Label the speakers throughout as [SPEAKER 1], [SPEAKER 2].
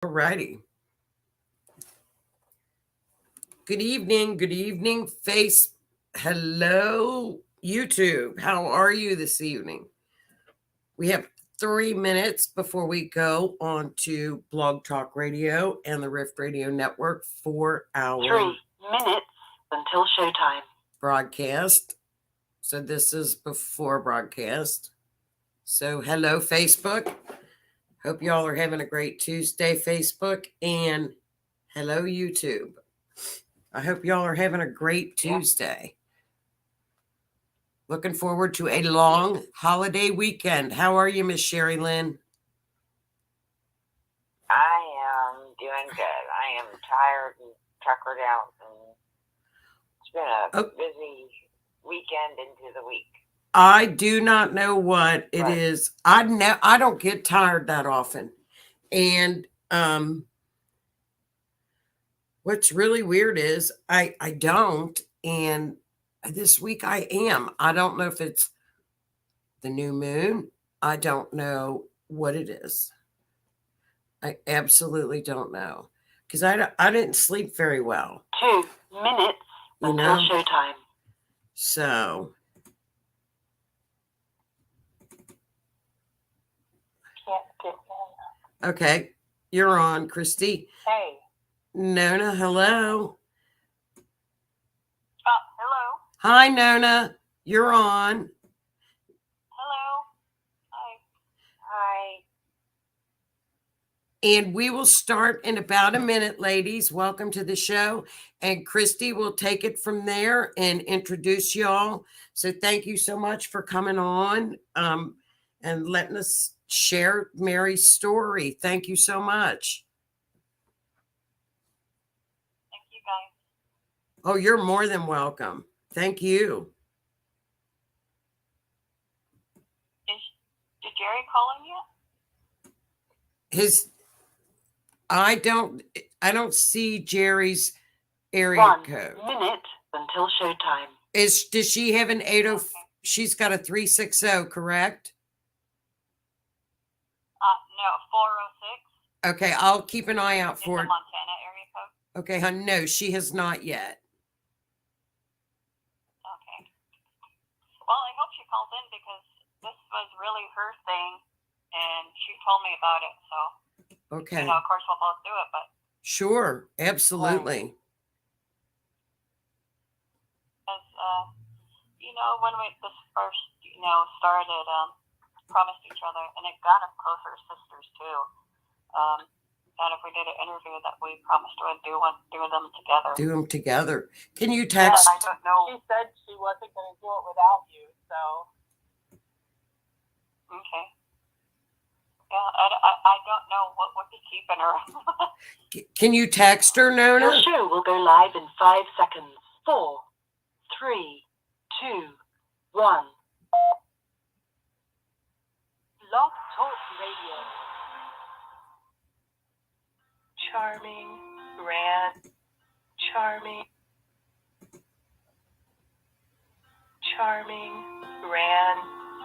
[SPEAKER 1] Alrighty. Good evening, Face. Hello, YouTube. How are you this evening? We have 3 minutes before we go on to Blog Talk Radio and the Rift Radio Network for our
[SPEAKER 2] 3 minutes until showtime
[SPEAKER 1] broadcast. So this is before broadcast. So hello, Facebook. Hope y'all are having a great Tuesday, Facebook, and hello, YouTube. I hope y'all are having a great Tuesday. Looking forward to a long holiday weekend. How are you, Miss Sherry Lynn?
[SPEAKER 2] I am doing good. I am tired and tuckered out, and it's been a busy weekend into the week.
[SPEAKER 1] I do not know what it is. I don't get tired that often. And what's really weird is I don't, and this week I am. I don't know if it's the new moon. I don't know what it is. I absolutely don't know. Because I didn't sleep very well.
[SPEAKER 2] 2 minutes until showtime.
[SPEAKER 1] So. Okay. You're on, Christy.
[SPEAKER 2] Hey.
[SPEAKER 1] Nona, hello.
[SPEAKER 2] Hello.
[SPEAKER 1] Hi, Nona. You're on.
[SPEAKER 2] Hello. Hi.
[SPEAKER 1] And we will start in about a minute, ladies. Welcome to the show. And Christy will take it from there and introduce y'all. So thank you so much for coming on and letting us share Mary's story. Thank you so much.
[SPEAKER 2] Thank you, guys.
[SPEAKER 1] Oh, you're more than welcome. Thank you.
[SPEAKER 2] Did Jerry call him yet?
[SPEAKER 1] I don't see Jerry's area
[SPEAKER 2] 1
[SPEAKER 1] code.
[SPEAKER 2] minute until showtime.
[SPEAKER 1] Does she have an 80? Okay. She's got a 360, correct?
[SPEAKER 2] No, 406.
[SPEAKER 1] Okay, I'll keep an eye out for it.
[SPEAKER 2] The Montana area code.
[SPEAKER 1] Okay, hon, no, she has not yet.
[SPEAKER 2] Okay. Well, I hope she calls in because this was really her thing, and she told me about it. So.
[SPEAKER 1] Okay.
[SPEAKER 2] Of course, we'll both do it, but.
[SPEAKER 1] Sure, absolutely.
[SPEAKER 2] Because, when we this first, started, promised each other, and it got us closer as sisters too. That if we did an interview, that we promised we would do them together.
[SPEAKER 1] Do them together. Can you text?
[SPEAKER 2] Yeah, I don't know. She said she wasn't going to do it without you, so. Okay. Yeah, I don't know what would be keeping her.
[SPEAKER 1] Can you text her, Nona?
[SPEAKER 2] Your show will go live in 5 seconds. 4, 3, 2, 1. Blog Talk Radio. Charming, grand, charming,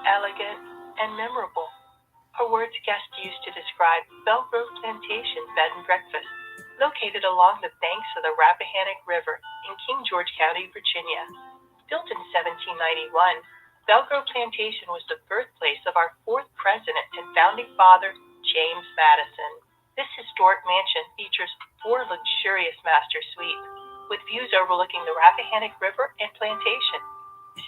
[SPEAKER 2] elegant, and memorable are words guests used to describe Belgrove Plantation Bed and Breakfast, located along the banks of the Rappahannock River in King George County, Virginia. Built in 1791, Belgrove Plantation was the birthplace of our 4th president and founding father, James Madison. This historic mansion features 4 luxurious master suites with views overlooking the Rappahannock River and plantation.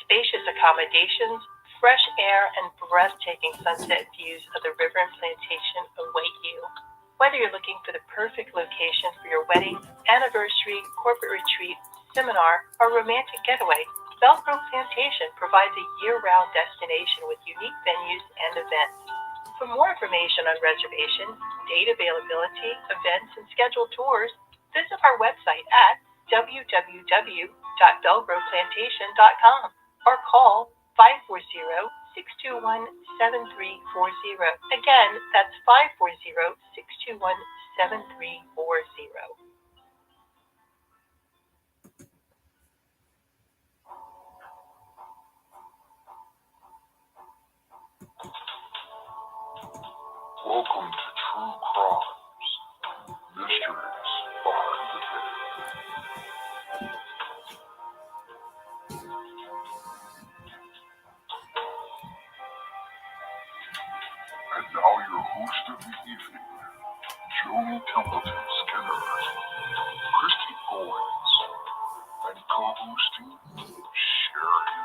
[SPEAKER 2] Spacious accommodations, fresh air, and breathtaking sunset views of the river and plantation await you. Whether you're looking for the perfect location for your wedding, anniversary, corporate retreat, seminar, or romantic getaway, Belgrove Plantation provides a year-round destination with unique venues and events. For more information on reservations, date availability, events, and scheduled tours, visit our website at www.belgroveplantation.com or call 540-621-7340. Again, that's 540-621-7340.
[SPEAKER 3] Welcome to True Crimes. Joey Templeton Skinner, Christy Goins, and co-hosting Sherry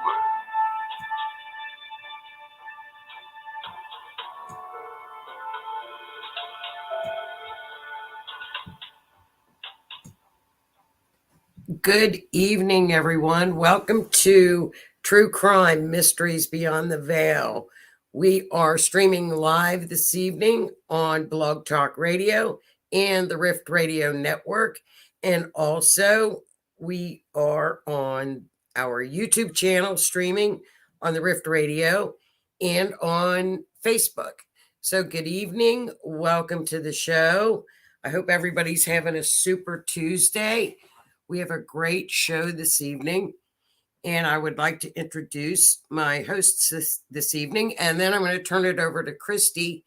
[SPEAKER 3] Lynn.
[SPEAKER 1] Good evening, everyone. Welcome to True Crime Mysteries Beyond the Veil. We are streaming live this evening on Blog Talk Radio and the Rift Radio Network. And also, we are on our YouTube channel streaming on the Rift Radio and on Facebook. So, good evening. Welcome to the show. I hope everybody's having a super Tuesday. We have a great show this evening, and I would like to introduce my hosts this evening, and then I'm going to turn it over to Christy.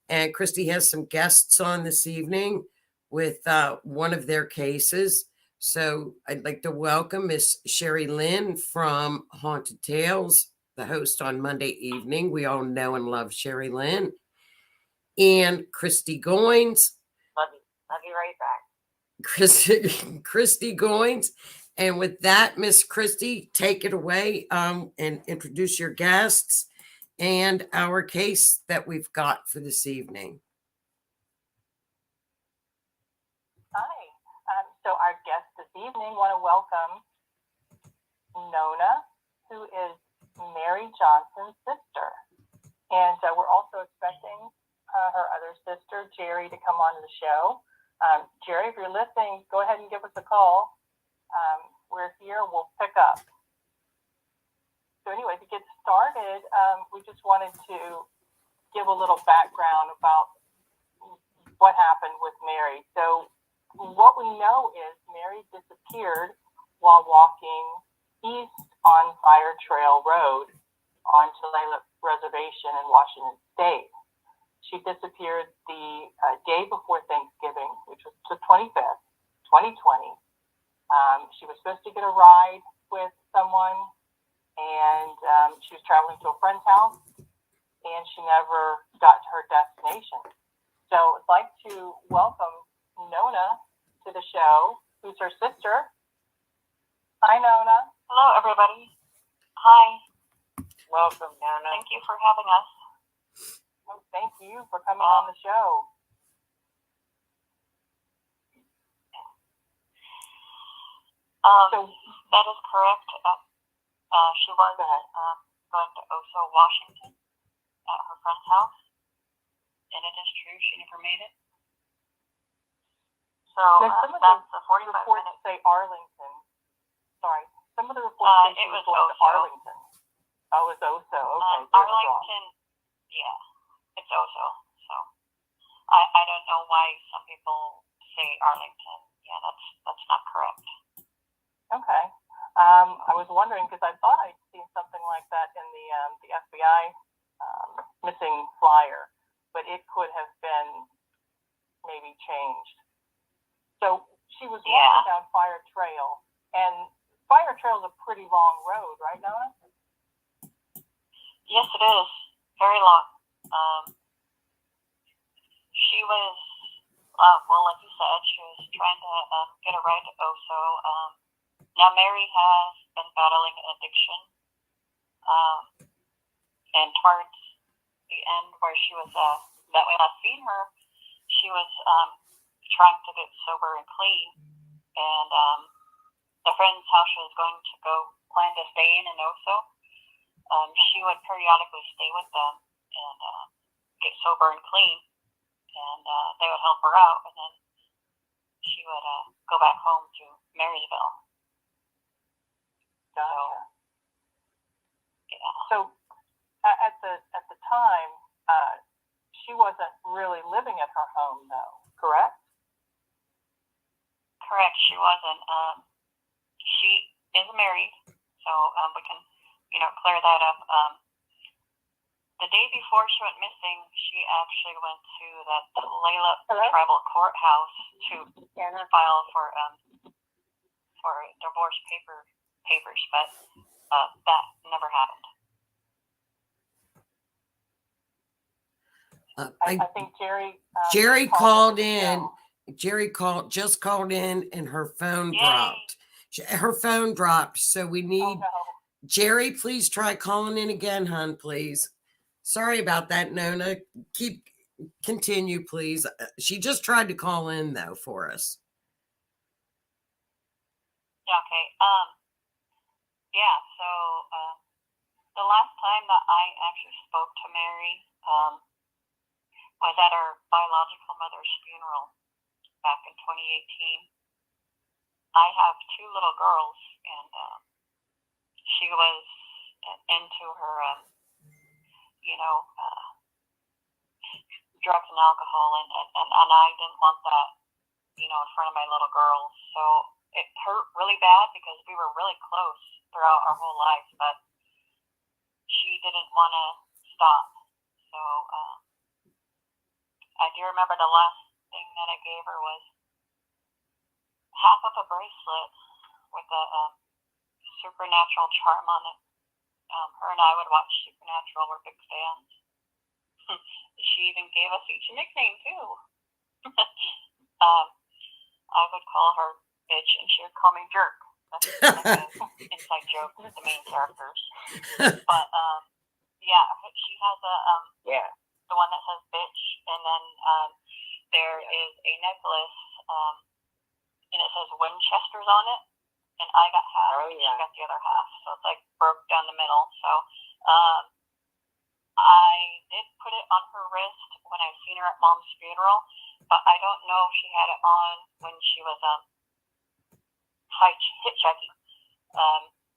[SPEAKER 1] And Christy has some guests on this evening with one of their cases. So I'd like to welcome Miss Sherry Lynn from Haunted Tales, the host on Monday evening. We all know and love Sherry Lynn. And Christy Goins.
[SPEAKER 4] Love you right back.
[SPEAKER 1] Christy Goins. And with that, Miss Christy, take it away and introduce your guests and our case that we've got for this evening.
[SPEAKER 2] Hi. So our guest this evening, want to welcome Nona, who is Mary Johnson's sister. And we're also expecting her other sister, Jerry, to come on to the show. Jerry, if you're listening, go ahead and give us a call. We're here. We'll pick up. So anyway, to get started, we just wanted to give a little background about what happened with Mary. So what we know is Mary disappeared while walking east on Firetrail Road on Tulalip Reservation in Washington State. She disappeared the day before Thanksgiving, which was the 25th, 2020. She was supposed to get a ride with someone, and she was traveling to a friend's house, and she never got to her destination. So I'd like to welcome Nona to the show, who's her sister. Hi, Nona.
[SPEAKER 4] Hello, everybody. Hi.
[SPEAKER 2] Welcome, Nona.
[SPEAKER 4] Thank you for having us.
[SPEAKER 2] Well, thank you for coming on the show.
[SPEAKER 4] So that is correct. She was going to Oso, Washington, at her friend's house, and it is true she never made it. So
[SPEAKER 2] some of
[SPEAKER 4] that's
[SPEAKER 2] the
[SPEAKER 4] a 45
[SPEAKER 2] reports
[SPEAKER 4] minute.
[SPEAKER 2] say Arlington. Sorry, some of the reports say she was going to Arlington. Oh, it's Oso. Okay,
[SPEAKER 4] Arlington. Yeah, it's Oso. So I don't know why some people say Arlington. Yeah, that's not correct.
[SPEAKER 2] Okay. I was wondering because I thought I'd seen something like that in the FBI missing flyer, but it could have been maybe changed. So she was walking down Firetrail, and Firetrail is a pretty long road, right, Nona?
[SPEAKER 4] Yes, it is. Very long. She was, well, like you said, she was trying to get a ride to Oso. Now, Mary has been battling addiction, and towards the end where she was, that we last seen her, she was trying to get sober and clean, and the friend's house she was going to go plan to stay in Oso, she would periodically stay with them and get sober and clean, and they would help her out, and then she would go back home to Marysville.
[SPEAKER 2] Gotcha.
[SPEAKER 4] So,
[SPEAKER 2] at the time, she wasn't really living at her home, though, correct?
[SPEAKER 4] Correct, she wasn't. She is married, so we can, clear that up. The day before she went missing, she actually went to the Tulalip Tribal Courthouse to file for divorce papers, but that never happened.
[SPEAKER 2] I think Jerry.
[SPEAKER 1] Jerry called in.
[SPEAKER 2] show.
[SPEAKER 1] Jerry just called in, and her phone
[SPEAKER 4] Yay.
[SPEAKER 1] dropped. Her phone dropped, so we
[SPEAKER 2] Oh
[SPEAKER 1] need
[SPEAKER 2] no.
[SPEAKER 1] Jerry. Please try calling in again, hon. Please. Sorry about that, Nona. Continue, please. She just tried to call in though for us.
[SPEAKER 4] Okay. Yeah. So the last time that I actually spoke to Mary was at our biological mother's funeral back in 2018. I have two little girls, and she was into her, drugs and alcohol, and I didn't want that, in front of my little girls. So it hurt really bad because we were really close throughout our whole life, but she didn't want to stop. So I do remember the last thing that I gave her was half of a bracelet with a supernatural charm on it. Her and I would watch Supernatural. We're big fans. She even gave us each a nickname too. I would call her bitch, and she would call me jerk. That's like an inside joke with the main characters. But yeah, she has the one that says bitch, and then there is a necklace, and it says Winchesters on it, and I got half, and she got the other half, so it's like broke down the middle. So I did put it on her wrist when I seen her at Mom's funeral, but I don't know if she had it on when she was hitchhiking.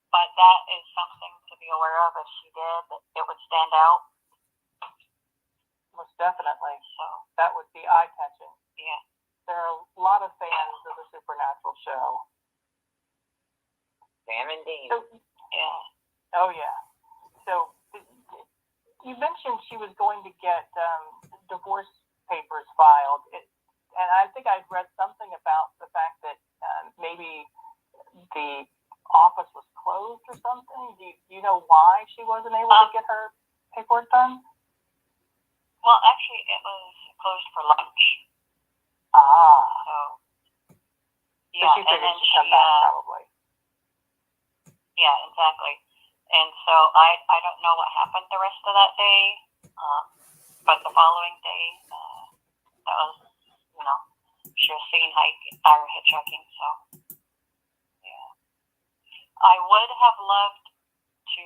[SPEAKER 4] But that is something to be aware of. If she did, it would stand out.
[SPEAKER 2] Most definitely. So that would be eye catching.
[SPEAKER 4] Yeah.
[SPEAKER 2] There are a lot of fans of the Supernatural show.
[SPEAKER 5] Sam and Dean.
[SPEAKER 2] So,
[SPEAKER 4] Yeah.
[SPEAKER 2] oh yeah. So you mentioned she was going to get divorce papers filed, and I think I'd read something about the fact that maybe the office was closed or something. Do you know why she wasn't able to get her paperwork done?
[SPEAKER 4] Well, actually, it was closed for lunch.
[SPEAKER 2] Ah.
[SPEAKER 4] So,
[SPEAKER 2] So
[SPEAKER 4] yeah,
[SPEAKER 2] she
[SPEAKER 4] and
[SPEAKER 2] figured
[SPEAKER 4] then
[SPEAKER 2] she'd come back probably.
[SPEAKER 4] Yeah, exactly. And so I don't know what happened the rest of that day, but the following day, that was, she was seen hitchhiking. So, yeah, I would have loved to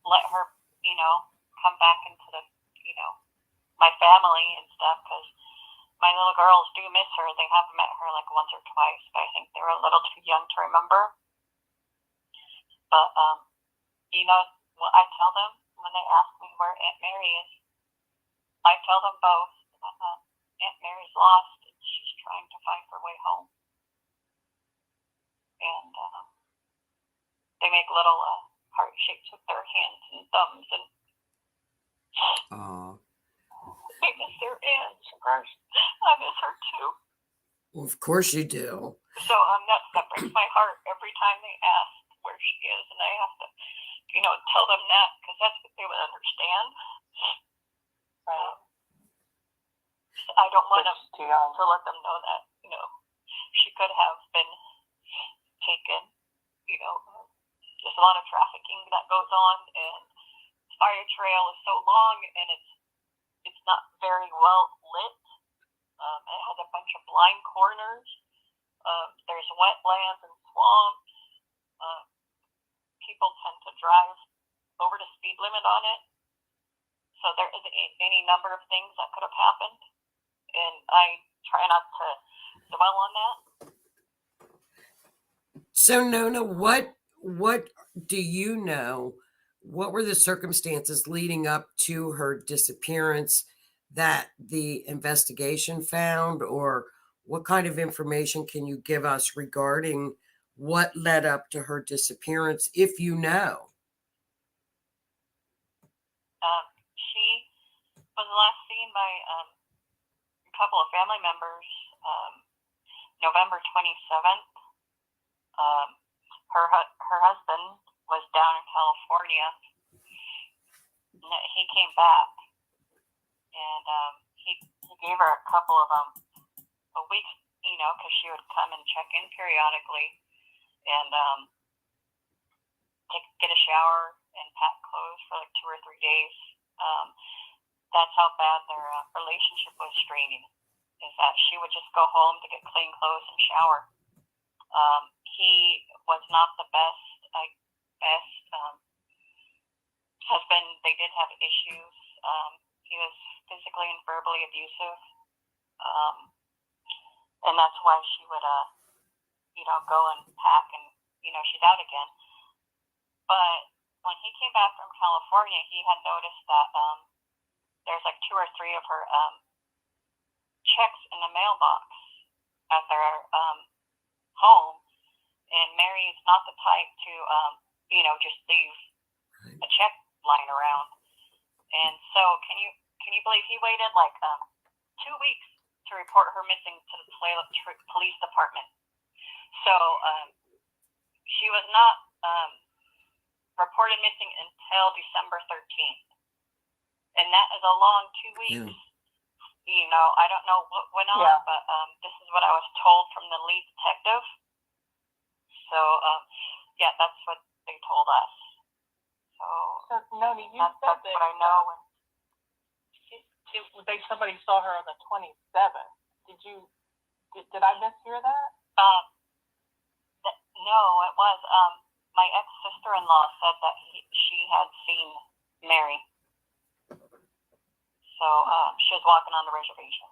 [SPEAKER 4] let her, come back into the, my family and stuff, because my little girls do miss her. They have met her like once or twice, but I think they were a little too young to remember. But, what I tell them when they ask me where Aunt Mary is, I tell them both Aunt Mary's lost and she's trying to find her way home. And they make little heart shapes with their hands and thumbs, and they miss their aunt. I miss her too.
[SPEAKER 1] Well, of course you do.
[SPEAKER 4] So that breaks my heart every time they ask where she is, and I have to, tell them that, because that's what they would understand. I don't want to let them know that, she could have been taken. There's a lot of trafficking that goes on, and Firetrail is so long, and it's not very well lit. It has a bunch of blind corners. There's wetlands and swamps. People tend to drive over the speed limit on it. So there is any number of things that could have happened. And I try not to dwell on that.
[SPEAKER 1] So Nona, what do you know? What were the circumstances leading up to her disappearance that the investigation found, or what kind of information can you give us regarding what led up to her disappearance, if you know?
[SPEAKER 4] She was last seen by a couple of family members November 27th. Her husband was down in California. He came back, and he gave her a couple of a week, because she would come and check in periodically and get a shower and pack clothes for like 2 or 3 days. That's how bad their relationship was straining. Is that she would just go home to get clean clothes and shower. He was not the best husband. They did have issues. He was physically and verbally abusive, and that's why she would, go and pack, and she's out again. But when he came back from California, he had noticed that there's like 2 or 3 of her checks in the mailbox at their home, and Mary's not the type to just leave a check lying around. And so can you believe he waited like 2 weeks to report her missing to the police department? So she was not reported missing until December 13th, and that is a long 2 weeks. I don't know what went on, but this is what I was told from the lead detective. So that's what they told us. So
[SPEAKER 2] Noni, you
[SPEAKER 4] that's
[SPEAKER 2] said
[SPEAKER 4] what I know.
[SPEAKER 2] Somebody saw her on the 27th. Did I mishear that?
[SPEAKER 4] No, it was. My ex-sister-in-law said that she had seen Mary. So she was walking on the reservation.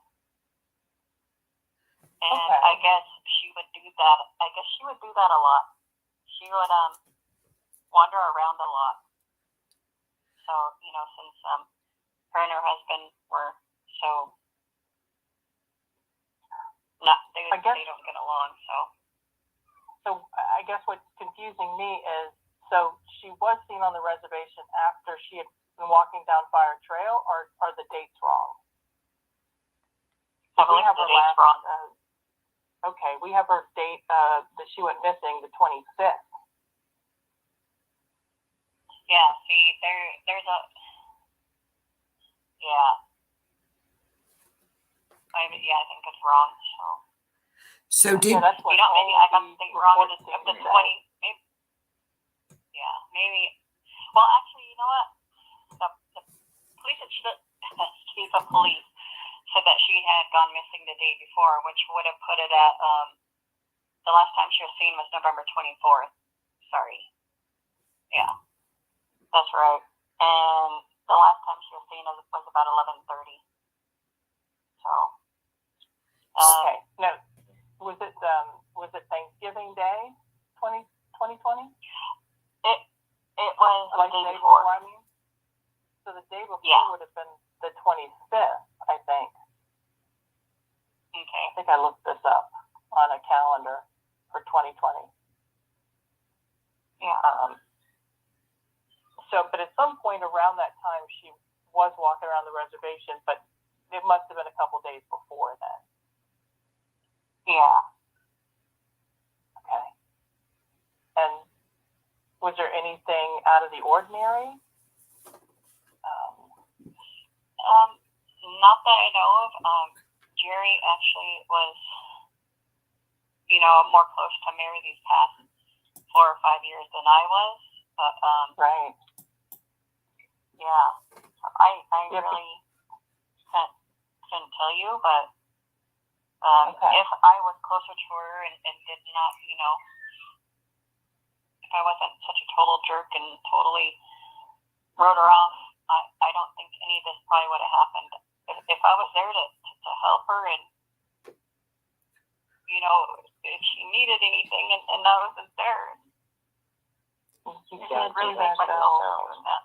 [SPEAKER 4] And
[SPEAKER 2] Okay.
[SPEAKER 4] I guess she would do that. I guess she would do that a lot. She would wander around a lot. So, since her and her husband were so they don't get along,
[SPEAKER 2] So I guess what's confusing me is, so she was seen on the reservation after she had been walking down Firetrail, or are the dates wrong?
[SPEAKER 4] I believe the date's wrong.
[SPEAKER 2] Okay, we have her date that she went missing, the 25th.
[SPEAKER 4] Yeah, see, there's a, I think it's wrong, so.
[SPEAKER 1] So did
[SPEAKER 2] that's what
[SPEAKER 4] maybe I got the date wrong of the 20, maybe, well, actually, you know what, the police, the chief of police said that she had gone missing the day before, which would have put it at, the last time she was seen was November 24th, sorry, yeah, that's right, and the last time she was seen was about 11:30, so.
[SPEAKER 2] Okay, now, was it Thanksgiving Day, 2020?
[SPEAKER 4] It was
[SPEAKER 2] Like
[SPEAKER 4] the
[SPEAKER 2] the
[SPEAKER 4] day before.
[SPEAKER 2] I mean? So the day before would have been the 25th, I think.
[SPEAKER 4] Okay.
[SPEAKER 2] I think I looked this up on a calendar for 2020.
[SPEAKER 4] Yeah.
[SPEAKER 2] But at some point around that time, she was walking around the reservation, but it must have been a couple days before then.
[SPEAKER 4] Yeah.
[SPEAKER 2] Okay. And was there anything out of the ordinary?
[SPEAKER 4] Not that I know of. Jerry actually was, more close to Mary these past 4 or 5 years than I was. But
[SPEAKER 2] right.
[SPEAKER 4] Yeah. I really couldn't tell you, but if I was closer to her and did not, if I wasn't such a total jerk and totally wrote her off, I don't think any of this probably would have happened. If I was there to help her and, if she needed anything and I wasn't there,
[SPEAKER 5] You
[SPEAKER 4] it
[SPEAKER 5] don't
[SPEAKER 4] really
[SPEAKER 5] do
[SPEAKER 4] make
[SPEAKER 5] that to
[SPEAKER 4] myself
[SPEAKER 5] yourself.
[SPEAKER 4] doing that.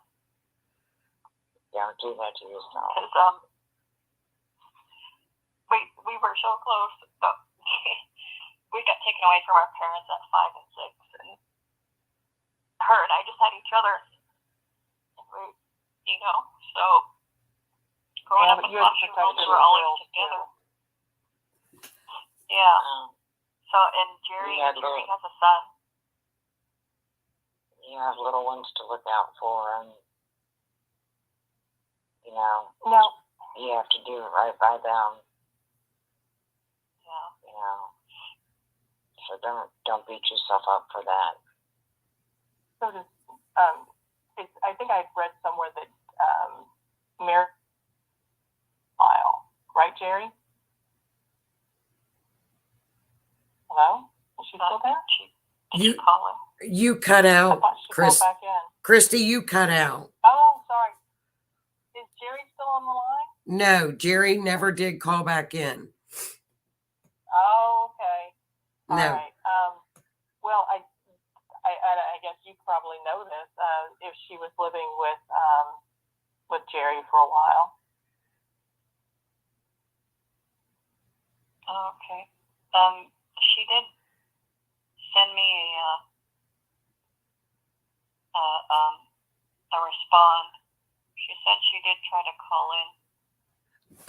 [SPEAKER 5] Don't do that to yourself.
[SPEAKER 4] Because we were so close. We got taken away from our parents at 5 and 6, and her and I just had each other. So growing up in foster homes, we were always together. Yeah. So, and Jerry has a son.
[SPEAKER 5] You have little ones to look out for, and
[SPEAKER 2] Now,
[SPEAKER 5] you have to do right by them.
[SPEAKER 4] Yeah.
[SPEAKER 5] You know. So don't beat yourself up for that.
[SPEAKER 2] So does, I think I've read somewhere that Mary file, right, Jerry? Hello? Is she still there?
[SPEAKER 4] Did she call in?
[SPEAKER 1] You cut
[SPEAKER 2] I
[SPEAKER 1] out,
[SPEAKER 2] thought she
[SPEAKER 1] Chris.
[SPEAKER 2] called back in.
[SPEAKER 1] Christy, you cut out.
[SPEAKER 2] Oh, sorry. Is Jerry still on the line?
[SPEAKER 1] No, Jerry never did call back in.
[SPEAKER 2] Oh, okay. All
[SPEAKER 1] No.
[SPEAKER 2] right. Well, I guess you probably know this. If she was living with Jerry for a while.
[SPEAKER 4] Okay. She did send me a respond. She said she did try to call in.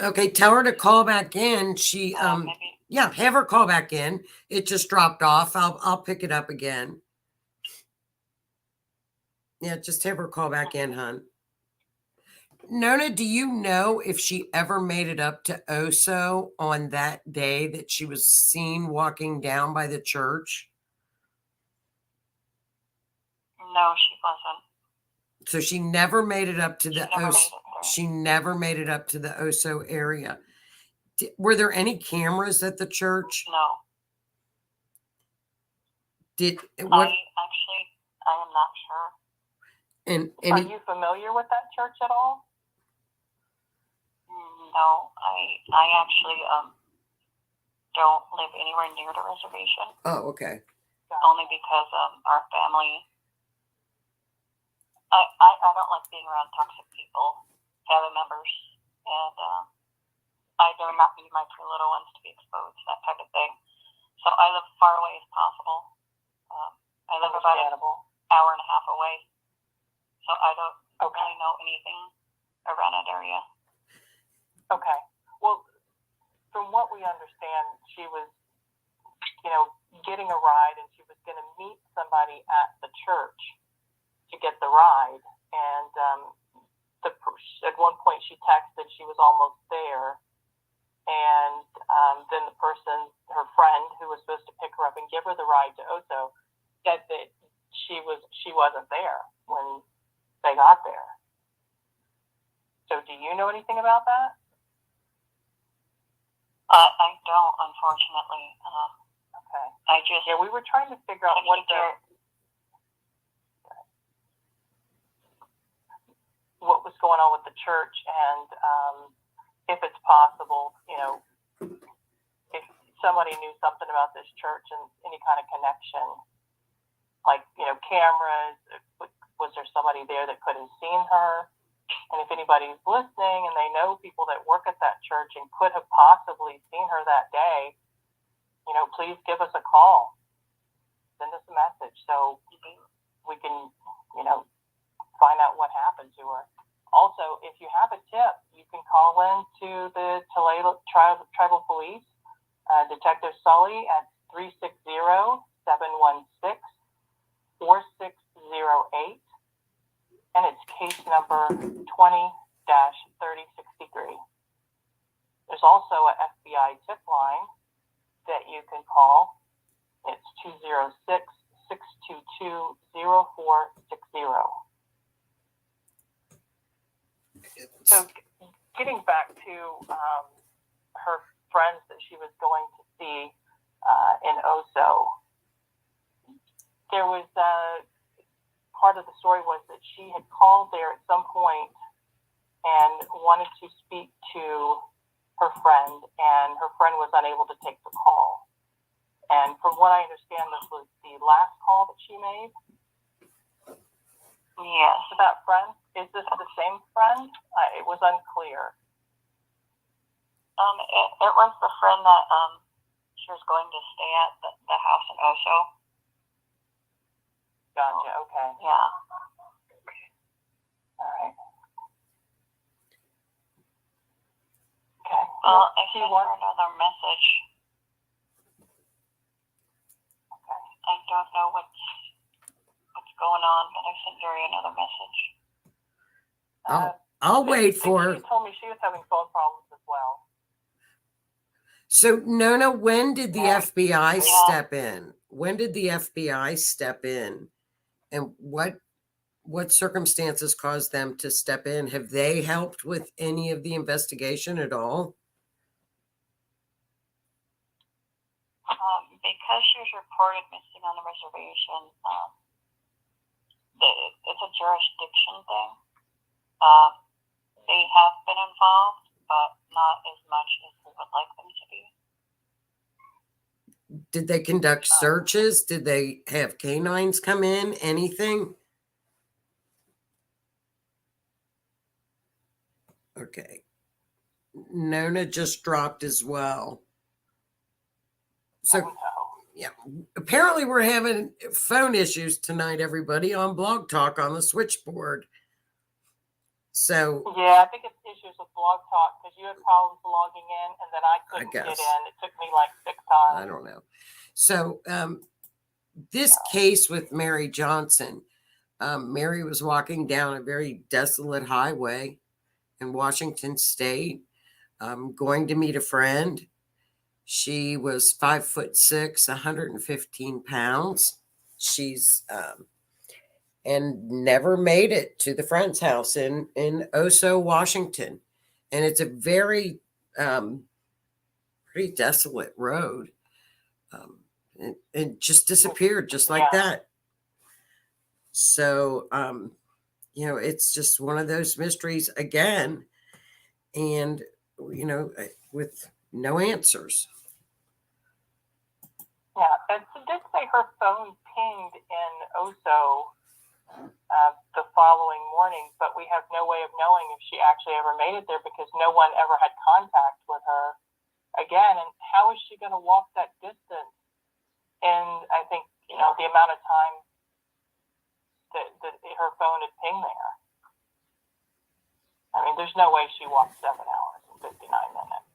[SPEAKER 1] Okay, tell her to call back in. She
[SPEAKER 4] Maybe.
[SPEAKER 1] yeah, have her call back in. It just dropped off. I'll pick it up again. Yeah, just have her call back in, hon. Nona, do you know if she ever made it up to Oso on that day that she was seen walking down by the church?
[SPEAKER 4] No, she wasn't.
[SPEAKER 1] So she never made it up to the
[SPEAKER 4] She never
[SPEAKER 1] Oso.
[SPEAKER 4] made it there.
[SPEAKER 1] She never made it up to the Oso area. Were there any cameras at the church?
[SPEAKER 4] No.
[SPEAKER 1] What?
[SPEAKER 4] I am not sure.
[SPEAKER 2] Are you familiar with that church at all?
[SPEAKER 4] No, I actually don't live anywhere near the reservation.
[SPEAKER 1] Oh, okay.
[SPEAKER 4] Only because our family. I don't like being around toxic people, family members, and I do not need my 2 little ones to be exposed to that type of thing. So I live far away as possible. I live about an hour and a half away, so I don't really know anything around that area.
[SPEAKER 2] Okay. Well, from what we understand, she was, getting a ride, and she was going to meet somebody at the church to get the ride. And at one point, she texted she was almost there. And then the person, her friend, who was supposed to pick her up and give her the ride to Oso, said that she wasn't there when they got there. So do you know anything about that?
[SPEAKER 4] I don't, unfortunately.
[SPEAKER 2] Okay. We were trying to figure out what was going on with the church, and if it's possible, if somebody knew something about this church and any kind of connection, like, cameras, was there somebody there that could have seen her? And if anybody's listening and they know people that work at that church and could have possibly seen her that day, please give us a call. Send us a message so we can, find out what happened to her. Also, if you have a tip, you can call in to the Tulalip Tribal Police, Detective Sully at 360-716-4608. And it's case number 20-3063. There's also an FBI tip line that you can call. It's 206-622-0460. So getting back to her friends that she was going to see in Oso, there was part of the story was that she had called there at some point and wanted to speak to her friend, and her friend was unable to take the call. And from what I understand, this was the last call that she made.
[SPEAKER 4] Yes.
[SPEAKER 2] To that friend? Is this the same friend? It was unclear.
[SPEAKER 4] It was the friend that she was going to stay at the house in Oso.
[SPEAKER 2] Gotcha. Okay.
[SPEAKER 4] Yeah.
[SPEAKER 2] All right. Okay.
[SPEAKER 4] Well, I sent her another message.
[SPEAKER 2] Okay.
[SPEAKER 4] I don't know what's going on, but I sent Jerry another message.
[SPEAKER 1] I'll wait for her.
[SPEAKER 2] She told me she was having phone problems as well.
[SPEAKER 1] So, Nona, when did the FBI
[SPEAKER 4] Yeah.
[SPEAKER 1] step in? When did the FBI step in? And what circumstances caused them to step in? Have they helped with any of the investigation at all?
[SPEAKER 4] Because she was reported missing on the reservation, it's a jurisdiction thing. They have been involved, but not as much as we would like them to be.
[SPEAKER 1] Did they conduct searches? Did they have canines come in? Anything? Okay. Nona just dropped as well. So,
[SPEAKER 2] No.
[SPEAKER 1] yeah, apparently we're having phone issues tonight, everybody, on Blog Talk on the switchboard. So,
[SPEAKER 2] Yeah, I think it's issues with Blog Talk because you had problems logging in, and then I couldn't get
[SPEAKER 1] guess.
[SPEAKER 2] in. It took me like 6 times.
[SPEAKER 1] I don't know. So, this case with Mary Johnson, Mary was walking down a very desolate highway in Washington State, going to meet a friend. She was 5'6", 115 pounds. She's and never made it to the friend's house in Oso, Washington, and it's a very pretty desolate road. And just disappeared just like that. So, it's just one of those mysteries again, and with no answers.
[SPEAKER 2] Yeah, it did say her phone pinged in Oso the following morning, but we have no way of knowing if she actually ever made it there because no one ever had contact with her again. And how is she going to walk that distance? And I think, the amount of time that her phone had pinged there. I mean, there's no way she walked 7 hours and 59 minutes.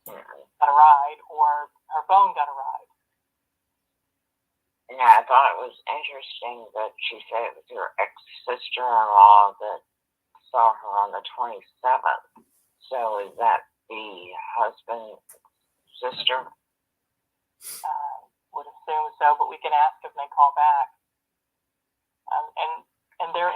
[SPEAKER 2] Got a ride, or her phone got a ride.
[SPEAKER 5] Yeah, I thought it was interesting that she said it was her ex-sister-in-law that saw her on the 27th. So is that the husband's sister?
[SPEAKER 2] Would assume so, but we can ask if they call back. And there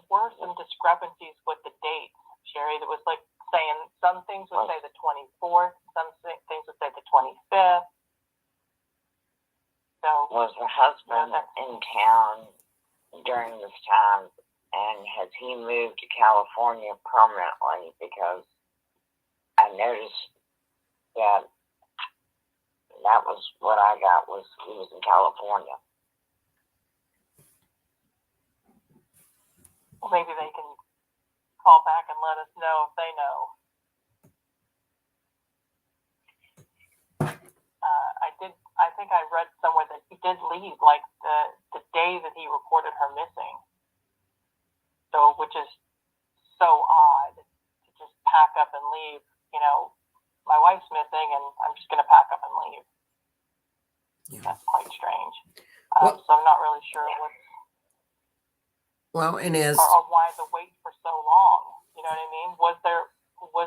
[SPEAKER 2] were some discrepancies with the dates, Sherry. That was like saying some things would say the 24th, some things would say the 25th. So
[SPEAKER 5] was the husband in town during this time, and has he moved to California permanently? Because I noticed that was what I got, was he was in California.
[SPEAKER 2] Well, maybe they can call back and let us know if they know. I think I read somewhere that he did leave like the day that he reported her missing. So, which is so odd to just pack up and leave. My wife's missing, and I'm just going to pack up and leave. Yeah. That's quite strange. So I'm not really sure or why the wait for so long. You know what I mean? Was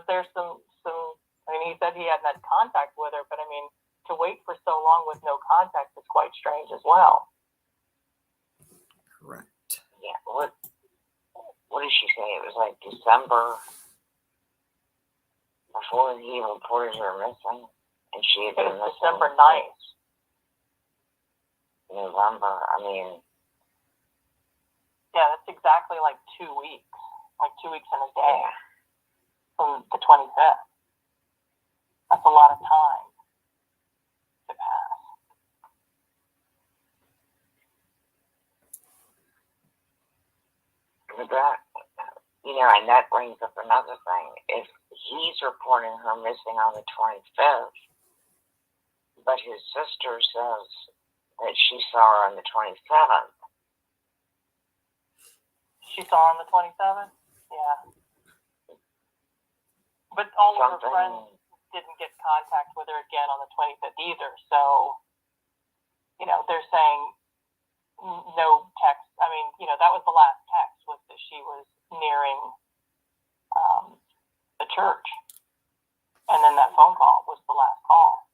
[SPEAKER 2] there some? I mean, he said he hadn't had contact with her, but I mean, to wait for so long with no contact is quite strange as well.
[SPEAKER 1] Correct.
[SPEAKER 5] Yeah. What did she say? It was like December before he reported her missing, and she had been missing.
[SPEAKER 2] December 9th.
[SPEAKER 5] November. I mean.
[SPEAKER 2] Yeah, that's exactly like 2 weeks. Like 2 weeks and a day.
[SPEAKER 5] Yeah.
[SPEAKER 2] From the 25th. That's a lot of time to pass.
[SPEAKER 5] But that, and that brings up another thing. If he's reporting her missing on the 25th, but his sister says that she saw her on the 27th.
[SPEAKER 2] She saw her on the 27th? Yeah. But all of her friends didn't get contact with her again on the 25th either. So, they're saying no text. I mean, that was the last text, was that she was nearing the church. And then that phone call was the last call.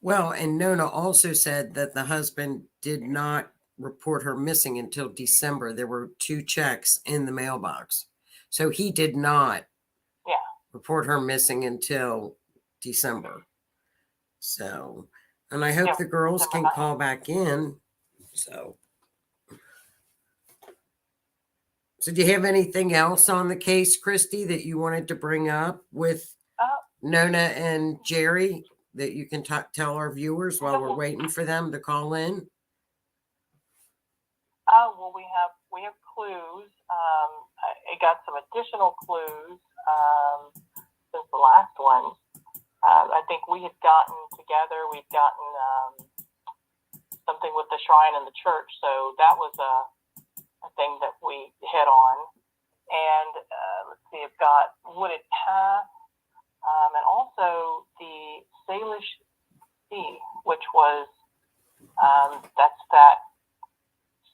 [SPEAKER 1] Well, and Nona also said that the husband did not report her missing until December. There were 2 checks in the mailbox. So he did not report her missing until December. So, and I hope the girls can call back in. So do you have anything else on the case, Christy, that you wanted to bring up with Nona and Jerry that you can tell our viewers while we're waiting for them to call in?
[SPEAKER 2] Well, we have clues. I got some additional clues since the last one. I think we had gotten together. We'd gotten something with the shrine and the church, so that was a thing that we hit on. And let's see, I've got Wooded Path, and also the Salish Sea, which was that's that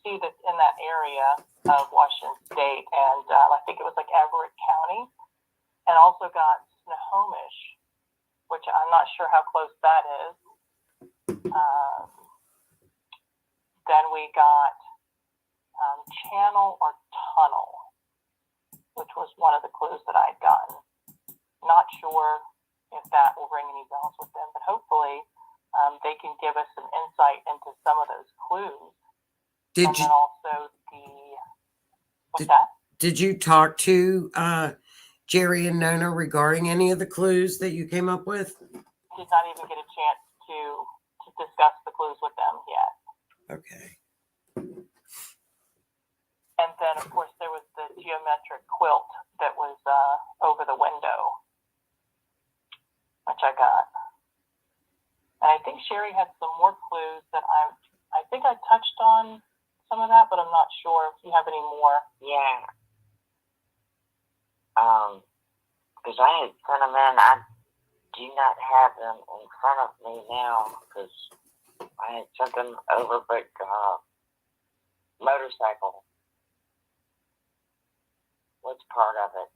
[SPEAKER 2] sea that's in that area of Washington State, and I think it was like Everett County, and also got Snohomish, which I'm not sure how close that is. Then we got channel or tunnel, which was one of the clues that I'd gotten. Not sure if that will ring any bells with them, but hopefully they can give us some insight into some of those clues. Then also
[SPEAKER 1] Did you talk to Jerry and Nona regarding any of the clues that you came up with?
[SPEAKER 2] Did not even get a chance to discuss the clues with them yet.
[SPEAKER 1] Okay.
[SPEAKER 2] And then, of course, there was the geometric quilt that was over the window, which I got. And I think Sherry had some more clues that I think I touched on some of that, but I'm not sure if you have any more.
[SPEAKER 5] Yeah. Because I had sent them in. I do not have them in front of me now because I had sent them over, but motorcycle was part of it.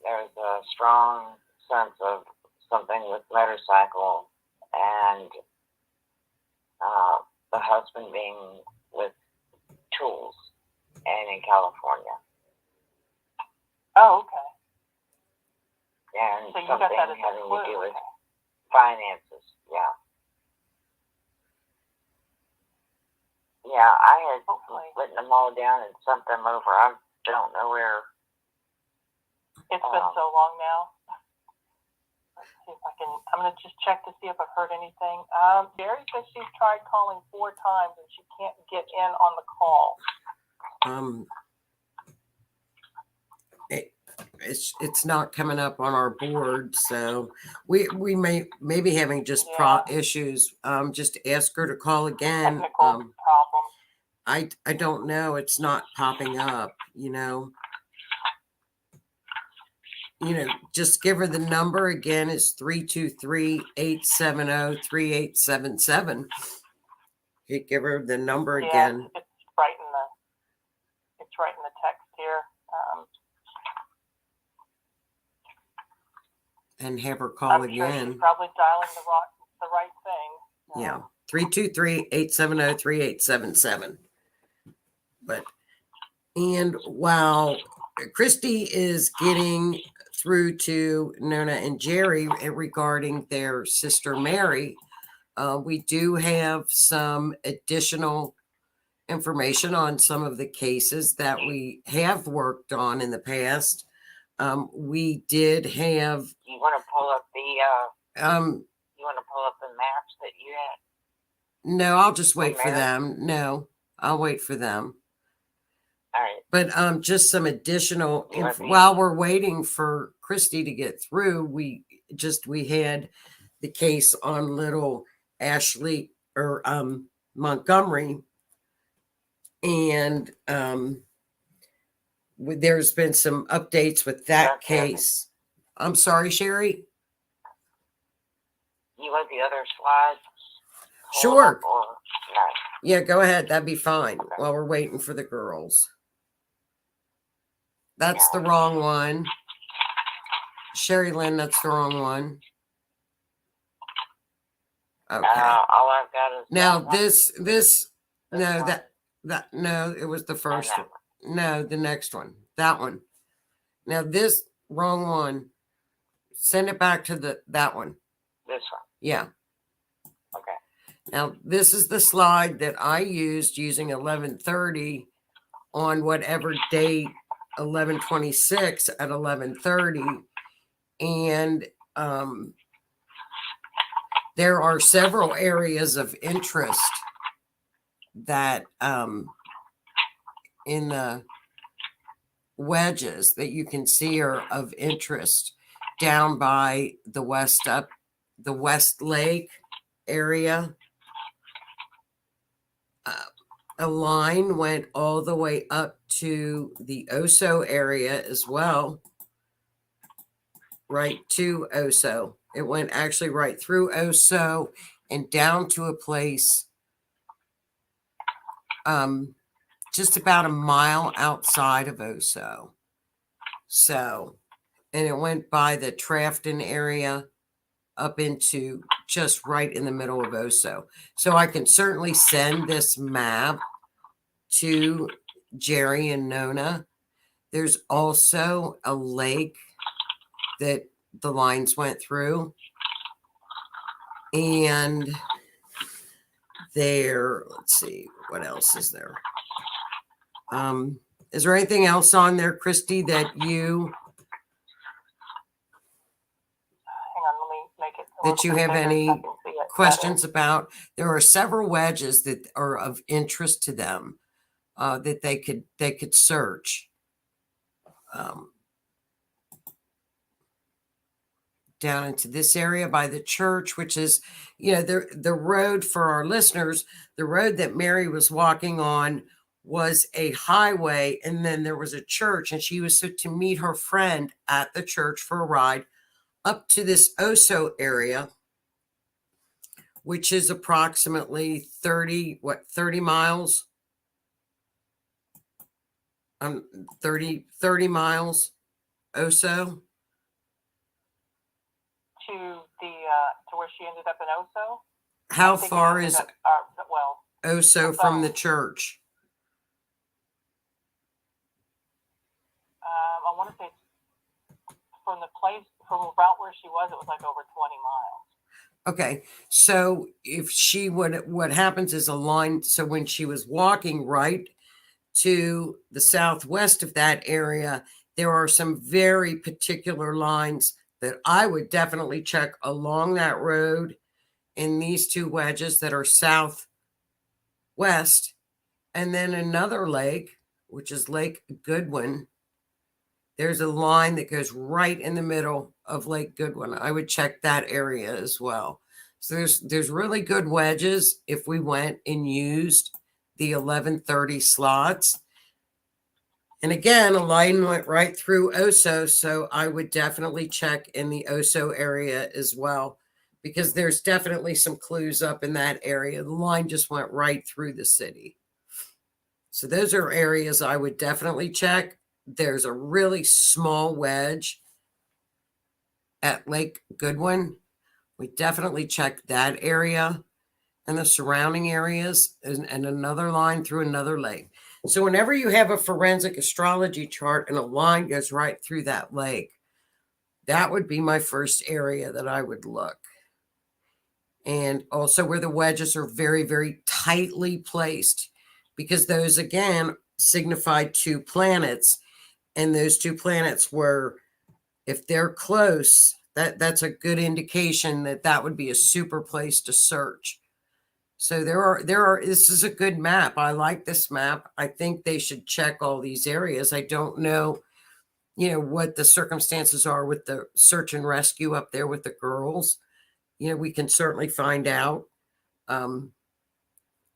[SPEAKER 5] There's a strong sense of something with motorcycle and the husband being with tools and in California.
[SPEAKER 2] Oh, okay.
[SPEAKER 5] And
[SPEAKER 2] so you
[SPEAKER 5] something
[SPEAKER 2] got that as
[SPEAKER 5] having
[SPEAKER 2] a clue.
[SPEAKER 5] to do with finances, yeah. Yeah, I had written them all down and sent them over. I don't know where.
[SPEAKER 2] It's been so long now. Let's see if I can. I'm going to just check to see if I've heard anything. Jerry says she's tried calling 4 times and she can't get in on the call.
[SPEAKER 1] It's not coming up on our board, so we may be having just issues. Just ask her to call again.
[SPEAKER 2] Technical problem.
[SPEAKER 1] I don't know. It's not popping up. Just give her the number again. It's 323-870-3877. You give her the number again.
[SPEAKER 2] It's right in the text here.
[SPEAKER 1] And have her call again.
[SPEAKER 2] Sure she's probably dialing the right thing.
[SPEAKER 1] Yeah. 323-870-3877. And while Christy is getting through to Nona and Jerry regarding their sister Mary, we do have some additional information on some of the cases that we have worked on in the past. We did have.
[SPEAKER 5] You want to pull up the? You want to pull up the maps that you had?
[SPEAKER 1] No, I'll just wait for them. No, I'll wait for them.
[SPEAKER 5] All right.
[SPEAKER 1] But just some additional. While we're waiting for Christy to get through, we had the case on Little Ashley or Montgomery, and there's been some updates with that case. I'm sorry, Sherry.
[SPEAKER 5] You want the other slides?
[SPEAKER 1] Sure. Yeah, go ahead. That'd be fine while we're waiting for the girls. That's the wrong one. Sherry Lynn, that's the wrong one. Okay.
[SPEAKER 5] All I've got is
[SPEAKER 1] Now
[SPEAKER 5] that one.
[SPEAKER 1] No, it was the first
[SPEAKER 5] that
[SPEAKER 1] one. No, the next one. That one. Now this wrong one. Send it back to that one.
[SPEAKER 5] This one.
[SPEAKER 1] Yeah.
[SPEAKER 5] Okay.
[SPEAKER 1] Now this is the slide that I used using 11:30 on whatever date 11/26 at 11:30, and there are several areas of interest that in the wedges that you can see are of interest down by the West Lake area. A line went all the way up to the Oso area as well, right to Oso. It went actually right through Oso and down to a place just about a mile outside of Oso. So, and it went by the Trafton area up into just right in the middle of Oso. So I can certainly send this map to Jerry and Nona. There's also a lake that the lines went through. And there, let's see, what else is there? Is there anything else on there, Christy, that you have any questions about? There are several wedges that are of interest to them that they could search. Down into this area by the church, which is, the road for our listeners, the road that Mary was walking on was a highway, and then there was a church, and she was to meet her friend at the church for a ride up to this Oso area, which is approximately 30 miles? 30 miles, Oso.
[SPEAKER 2] To where she ended up in Oso.
[SPEAKER 1] How far is Oso from the church?
[SPEAKER 2] I want to say from the place, from about where she was, it was like over 20 miles.
[SPEAKER 1] Okay, so if what happens is a line. So when she was walking right to the southwest of that area, there are some very particular lines that I would definitely check along that road in these two wedges that are southwest. And then another lake, which is Lake Goodwin. There's a line that goes right in the middle of Lake Goodwin. I would check that area as well. So there's really good wedges if we went and used the 11:30 slots. And again, a line went right through Oso, so I would definitely check in the Oso area as well, because there's definitely some clues up in that area. The line just went right through the city. So those are areas I would definitely check. There's a really small wedge at Lake Goodwin. We definitely check that area and the surrounding areas, and another line through another lake. So whenever you have a forensic astrology chart and a line goes right through that lake, that would be my first area that I would look. And also where the wedges are very, very tightly placed, because those, again, signify two planets. And those two planets were, if they're close, that's a good indication that would be a super place to search. So this is a good map. I like this map. I think they should check all these areas. I don't know, what the circumstances are with the search and rescue up there with the girls. We can certainly find out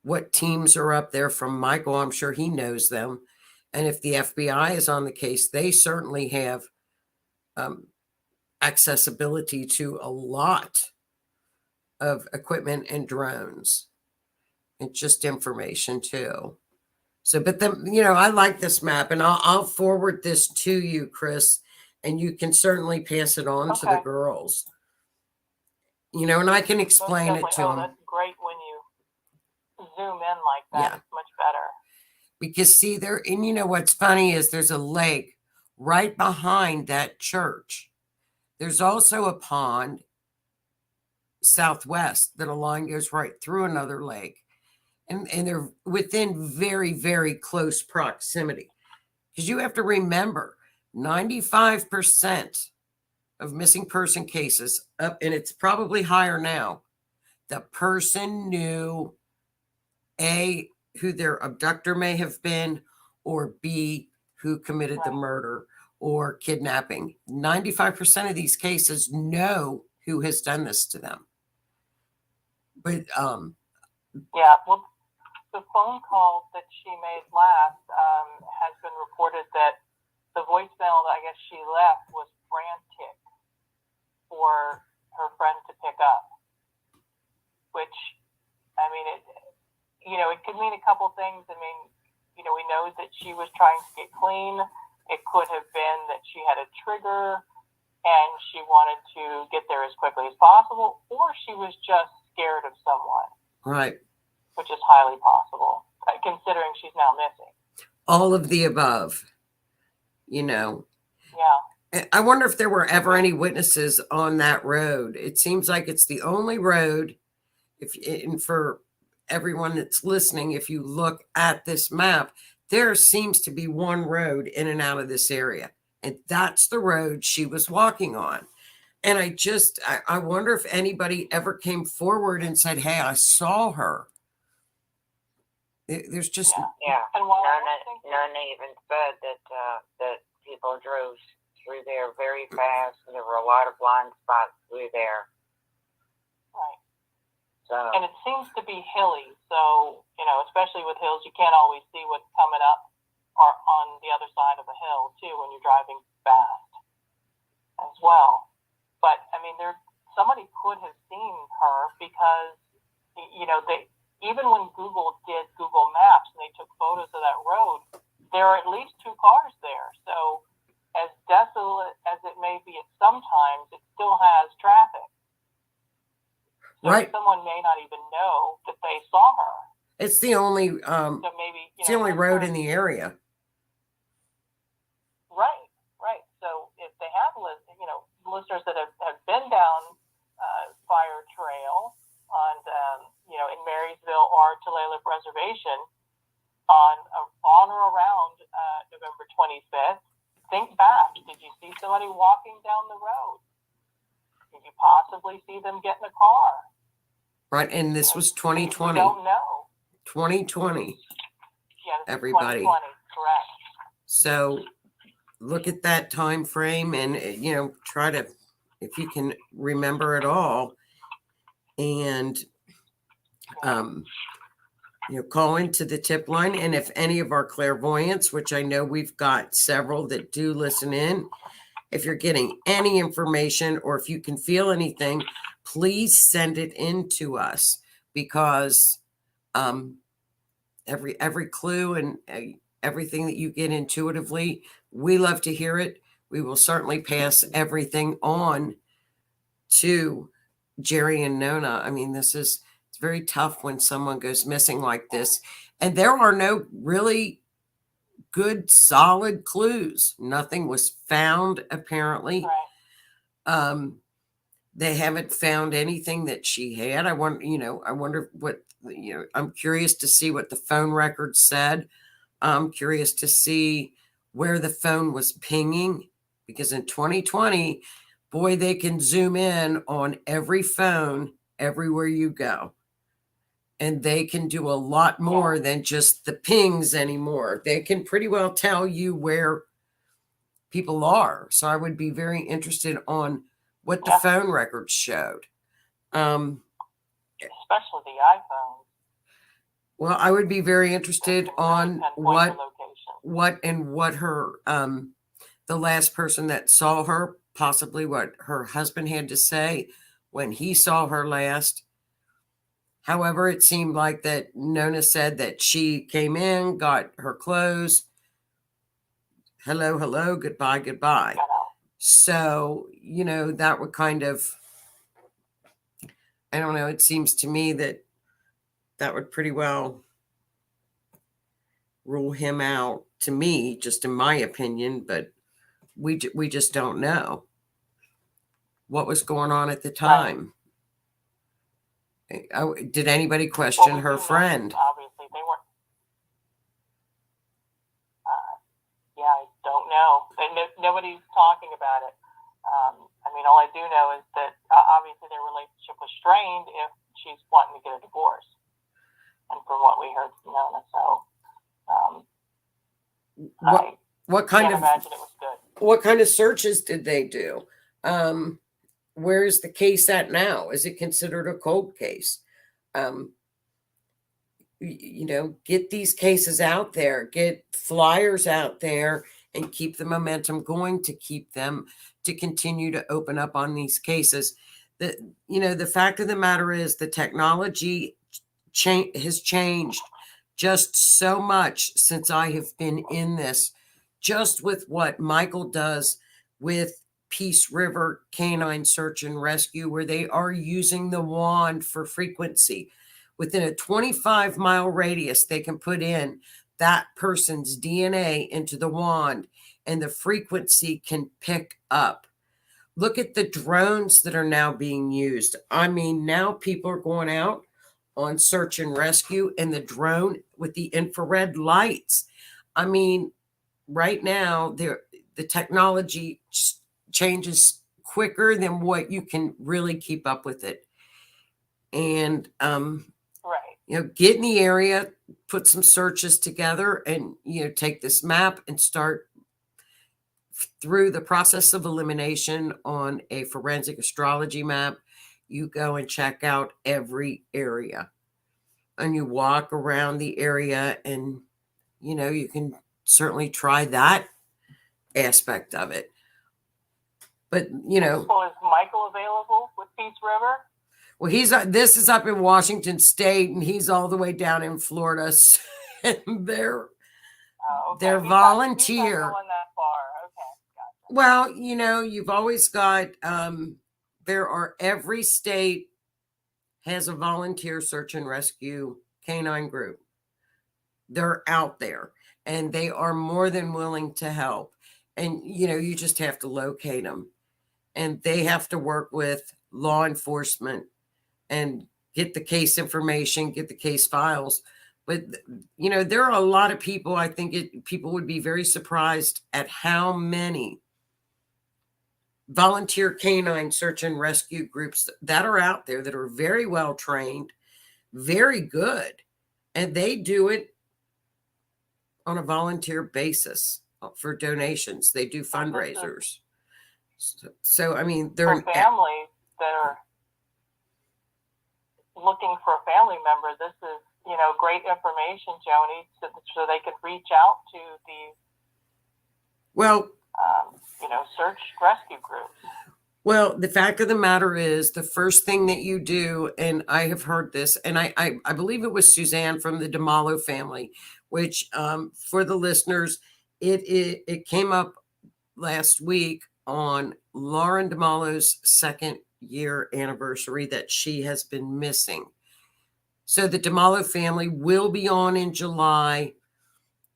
[SPEAKER 1] what teams are up there from Michael. I'm sure he knows them. And if the FBI is on the case, they certainly have accessibility to a lot of equipment and drones. It's just information too. So, but then, I like this map, and I'll forward this to you, Chris, and you can certainly pass it on to the
[SPEAKER 2] Okay.
[SPEAKER 1] girls. And I can
[SPEAKER 2] Most
[SPEAKER 1] explain it
[SPEAKER 2] definitely.
[SPEAKER 1] to
[SPEAKER 2] Oh,
[SPEAKER 1] them.
[SPEAKER 2] that's great when you zoom in like that.
[SPEAKER 1] Yeah.
[SPEAKER 2] It's much better.
[SPEAKER 1] Because see there, and what's funny is there's a lake right behind that church. There's also a pond southwest that a line goes right through another lake. And they're within very, very close proximity. Because you have to remember, 95% of missing person cases, and it's probably higher now, the person knew A, who their abductor may have been, or B, who committed the
[SPEAKER 2] Right.
[SPEAKER 1] murder or kidnapping. 95% of these cases know who has done this to them. But
[SPEAKER 2] Yeah. Well, the phone call that she made last has been reported that the voicemail that I guess she left was frantic for her friend to pick up. Which, I mean, it could mean a couple things. I mean, we know that she was trying to get clean. It could have been that she had a trigger and she wanted to get there as quickly as possible, or she was just scared of someone.
[SPEAKER 1] right.
[SPEAKER 2] Which is highly possible, considering she's now missing.
[SPEAKER 1] All of the above,
[SPEAKER 2] Yeah.
[SPEAKER 1] I wonder if there were ever any witnesses on that road. It seems like it's the only road. And for everyone that's listening, if you look at this map, there seems to be one road in and out of this area. And that's the road she was walking on. And I wonder if anybody ever came forward and said, hey, I saw her. There's just
[SPEAKER 5] Yeah.
[SPEAKER 2] And while
[SPEAKER 5] None even said that people drove through there very fast, and there were a lot of blind spots through there.
[SPEAKER 2] right.
[SPEAKER 5] So
[SPEAKER 2] And it seems to be hilly, so especially with hills, you can't always see what's coming up or on the other side of the hill too when you're driving fast as well. But I mean, somebody could have seen her because they, even when Google did Google Maps and they took photos of that road, there are at least 2 cars there. So as desolate as it may be at sometimes, it still has traffic. So
[SPEAKER 1] right.
[SPEAKER 2] someone may not even know that they saw her.
[SPEAKER 1] It's the only
[SPEAKER 2] So maybe
[SPEAKER 1] it's the only road in the area.
[SPEAKER 2] Right. So if they have listeners that have been down Firetrail in Marysville or Tulalip Reservation on or around November 25th, think back. Did you see somebody walking down the road? Did you possibly see them get in a car?
[SPEAKER 1] Right, and this was 2020.
[SPEAKER 2] We don't know.
[SPEAKER 1] 2020.
[SPEAKER 2] Yeah,
[SPEAKER 1] Everybody.
[SPEAKER 2] 2020, correct.
[SPEAKER 1] So look at that time frame and try to, if you can remember it all, and call into the tip line. And if any of our clairvoyants, which I know we've got several that do listen in, if you're getting any information or if you can feel anything, please send it in to us, because every clue and everything that you get intuitively, we love to hear it. We will certainly pass everything on to Jerry and Nona. I mean, it's very tough when someone goes missing like this, and there are no really good solid clues. Nothing was found, apparently.
[SPEAKER 2] Right.
[SPEAKER 1] They haven't found anything that she had. I wonder what, I'm curious to see what the phone record said. I'm curious to see where the phone was pinging, because in 2020, boy, they can zoom in on every phone everywhere you go. And they can do a lot more than just the pings anymore. They can pretty well tell you where people are. So I would be very interested on what the phone records showed.
[SPEAKER 2] Especially the iPhone.
[SPEAKER 1] Well, I would be very interested on what her, the last person that saw her, possibly what her husband had to say when he saw her last. However, it seemed like that Nona said that she came in, got her clothes, hello, hello, goodbye, goodbye.
[SPEAKER 4] Got out.
[SPEAKER 1] So, that would kind of, I don't know, it seems to me that would pretty well rule him out, to me, just in my opinion, but we just don't know what was going on at the time. Did anybody question her friend?
[SPEAKER 4] Obviously, they weren't. Yeah, I don't know. Nobody's talking about it. I mean, all I do know is that obviously their relationship was strained if she's wanting to get a divorce. And from what we heard from Nona, so
[SPEAKER 1] what kind
[SPEAKER 4] can't
[SPEAKER 1] of
[SPEAKER 4] imagine it was good.
[SPEAKER 1] What kind of searches did they do? Where's the case at now? Is it considered a cold case? Get these cases out there, get flyers out there, and keep the momentum going to keep them to continue to open up on these cases. The fact of the matter is the technology has changed just so much since I have been in this, just with what Michael does with Peace River Canine Search and Rescue, where they are using the wand for frequency. Within a 25-mile radius, they can put in that person's DNA into the wand, and the frequency can pick up. Look at the drones that are now being used. I mean, now people are going out on search and rescue, and the drone with the infrared lights. I mean, right now, the technology changes quicker than what you can really keep up with it. And, get in the area, put some searches together, and, take this map and start through the process of elimination on a forensic astrology map. You go and check out every area, and you walk around the area, and, you can certainly try that aspect of it. But,
[SPEAKER 4] So is Michael available with Peace River?
[SPEAKER 1] Well, this is up in Washington State, and he's all the way down in Florida. And they're volunteer.
[SPEAKER 4] Not going that far. Okay, gotcha.
[SPEAKER 1] Well, you've always got, every state has a volunteer search and rescue canine group. They're out there, and they are more than willing to help. And, you just have to locate them. And they have to work with law enforcement and get the case information, get the case files. But, there are a lot of people, I think people would be very surprised at how many volunteer canine search and rescue groups that are out there that are very well trained, very good, and they do it on a volunteer basis for donations. They do fundraisers. So I mean, they're
[SPEAKER 4] for families that are looking for a family member. This is, great information, Joni, so they could reach out to these, search rescue groups.
[SPEAKER 1] Well, the fact of the matter is, the first thing that you do, and I have heard this, and I believe it was Suzanne from the DeMalo family, which for the listeners, it came up last week on Lauren DeMalo's 2nd year anniversary that she has been missing. So the DeMalo family will be on in July,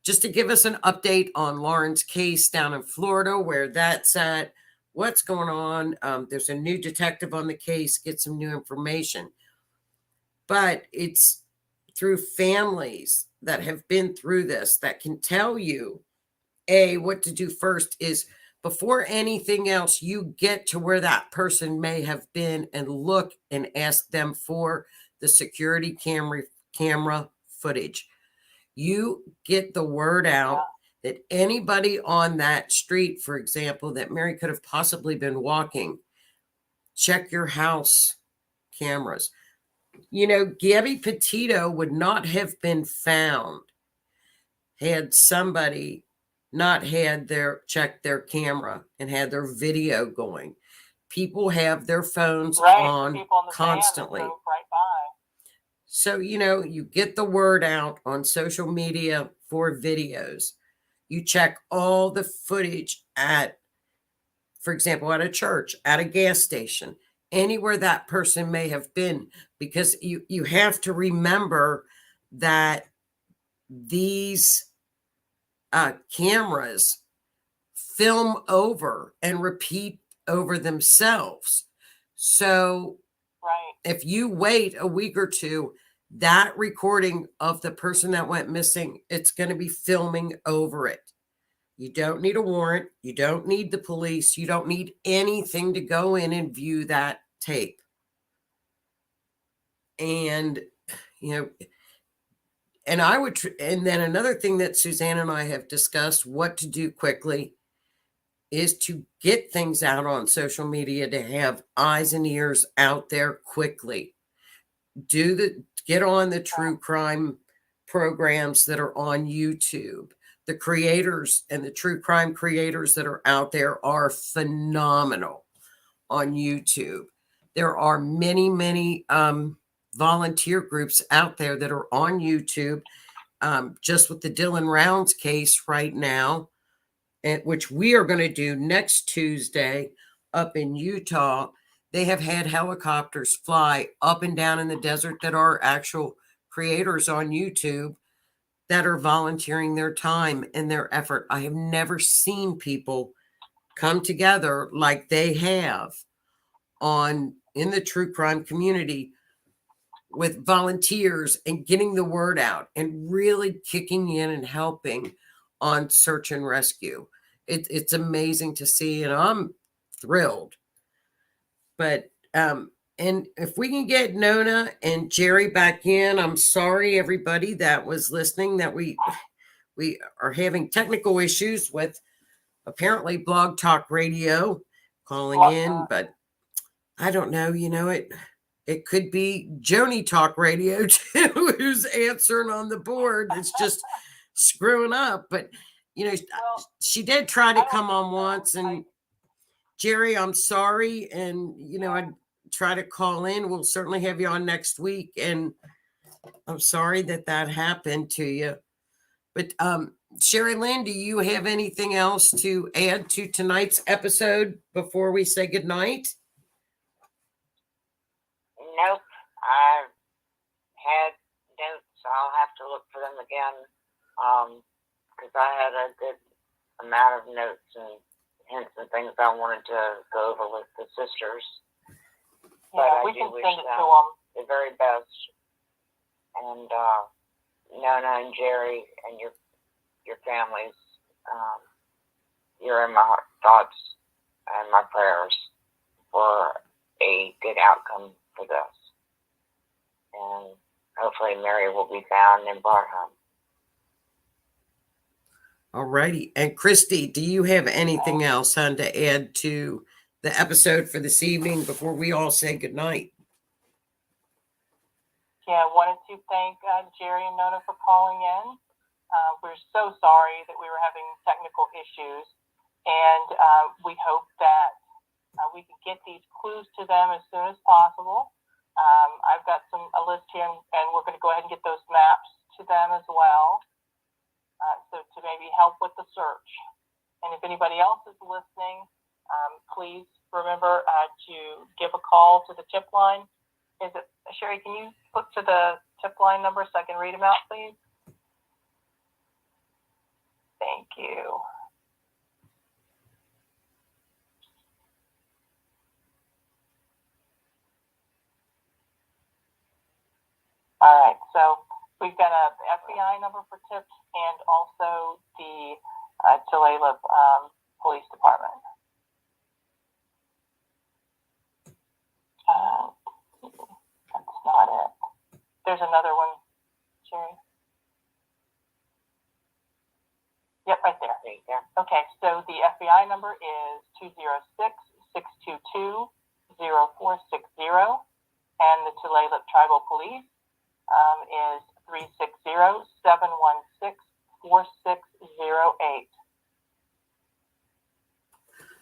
[SPEAKER 1] just to give us an update on Lauren's case down in Florida, where that's at, what's going on. There's a new detective on the case, get some new information. But it's through families that have been through this that can tell you, what to do first is, before anything else, you get to where that person may have been and look and ask them for the security camera footage. You get the word out that anybody on that street, for example, that Mary could have possibly been walking, check your house cameras. Gabby Petito would not have been found had somebody not had checked their camera and had their video going. People have their phones on constantly.
[SPEAKER 4] Right by.
[SPEAKER 1] So, you get the word out on social media for videos. You check all the footage for example, at a church, at a gas station, anywhere that person may have been, because you have to remember that these cameras film over and repeat over themselves. So
[SPEAKER 2] Right.
[SPEAKER 1] if you wait a week or two, that recording of the person that went missing, it's going to be filming over it. You don't need a warrant. You don't need the police. You don't need anything to go in and view that tape. And, and I would, and then another thing that Suzanne and I have discussed what to do quickly is to get things out on social media, to have eyes and ears out there quickly. Get on the true crime programs that are on YouTube. The creators and the true crime creators that are out there are phenomenal on YouTube. There are many, many volunteer groups out there that are on YouTube. Just with the Dylan Rounds case right now, which we are going to do next Tuesday up in Utah, they have had helicopters fly up and down in the desert that are actual creators on YouTube that are volunteering their time and their effort. I have never seen people come together like they have in the true crime community with volunteers and getting the word out and really kicking in and helping on search and rescue. It's amazing to see, and I'm thrilled. But and if we can get Nona and Jerry back in, I'm sorry everybody that was listening that we are having technical issues with apparently Blog Talk Radio calling in, but I don't know, it could be Joni Talk Radio too, who's answering on the board. It's just screwing up. But, she did try to come on once. And Jerry, I'm sorry. And, I'd try to call in. We'll certainly have you on next week. And I'm sorry that happened to you. But Sherry Lynn, do you have anything else to add to tonight's episode before we say goodnight?
[SPEAKER 5] Nope. I had notes. I'll have to look for them again because I had a good amount of notes and hints and things I wanted to go over with the sisters.
[SPEAKER 2] Yeah,
[SPEAKER 5] but
[SPEAKER 2] we
[SPEAKER 5] I
[SPEAKER 2] can
[SPEAKER 5] do wish
[SPEAKER 2] send it to
[SPEAKER 5] them
[SPEAKER 2] them.
[SPEAKER 5] the very best. And Nona and Jerry and your families, you're in my thoughts and my prayers for a good outcome for this. And hopefully Mary will be found and brought home.
[SPEAKER 1] All righty. And Christy, do you have anything else to add to the episode for this evening before we all say goodnight?
[SPEAKER 2] Yeah, I wanted to thank Jerry and Nona for calling in. We're so sorry that we were having technical issues, and we hope that we can get these clues to them as soon as possible. I've got a list here, and we're going to go ahead and get those maps to them as well, so to maybe help with the search. And if anybody else is listening, please remember to give a call to the tip line. Is it Sherry? Can you flip to the tip line number so I can read them out, please? Thank you. All right, so we've got a FBI number for tips and also the Tulalip Police Department. That's not it. There's another one, Sherry. Yep, right there. Okay, so the FBI number is 206-622-0460, and the Tulalip Tribal Police is 360-716-4608.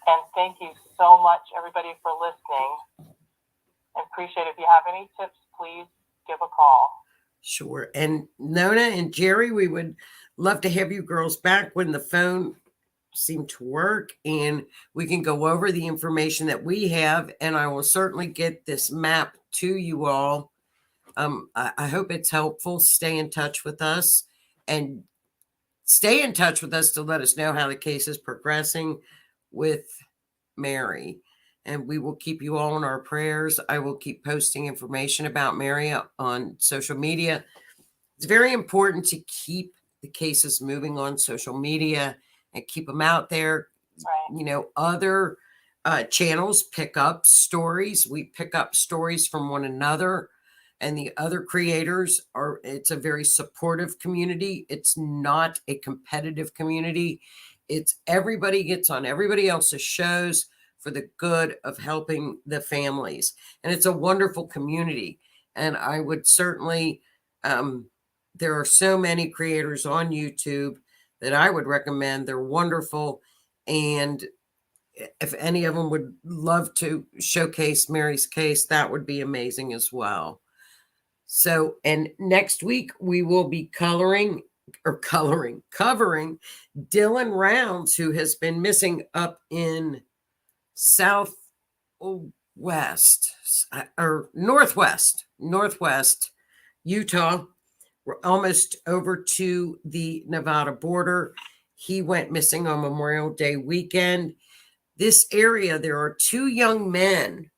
[SPEAKER 2] And thank you so much, everybody, for listening. I appreciate it. If you have any tips, please give a call.
[SPEAKER 1] Sure. And Nona and Jerry, we would love to have you girls back when the phone seemed to work and we can go over the information that we have. And I will certainly get this map to you all. I hope it's helpful. Stay in touch with us and stay in touch with us to let us know how the case is progressing with Mary. And we will keep you all in our prayers. I will keep posting information about Mary on social media. It's very important to keep the cases moving on social media and keep them out there.
[SPEAKER 4] Right.
[SPEAKER 1] You know, other channels pick up stories. We pick up stories from one another. And the other creators are, it's a very supportive community. It's not a competitive community. It's everybody gets on everybody else's shows for the good of helping the families. And it's a wonderful community. And I would certainly, there are so many creators on YouTube that I would recommend. They're wonderful. And if any of them would love to showcase Mary's case, that would be amazing as well. So, and next week we will be covering Dylan Rounds, who has been missing up in southwest or northwest Utah. We're almost over to the Nevada border. He went missing on Memorial Day weekend. This area, there are two young men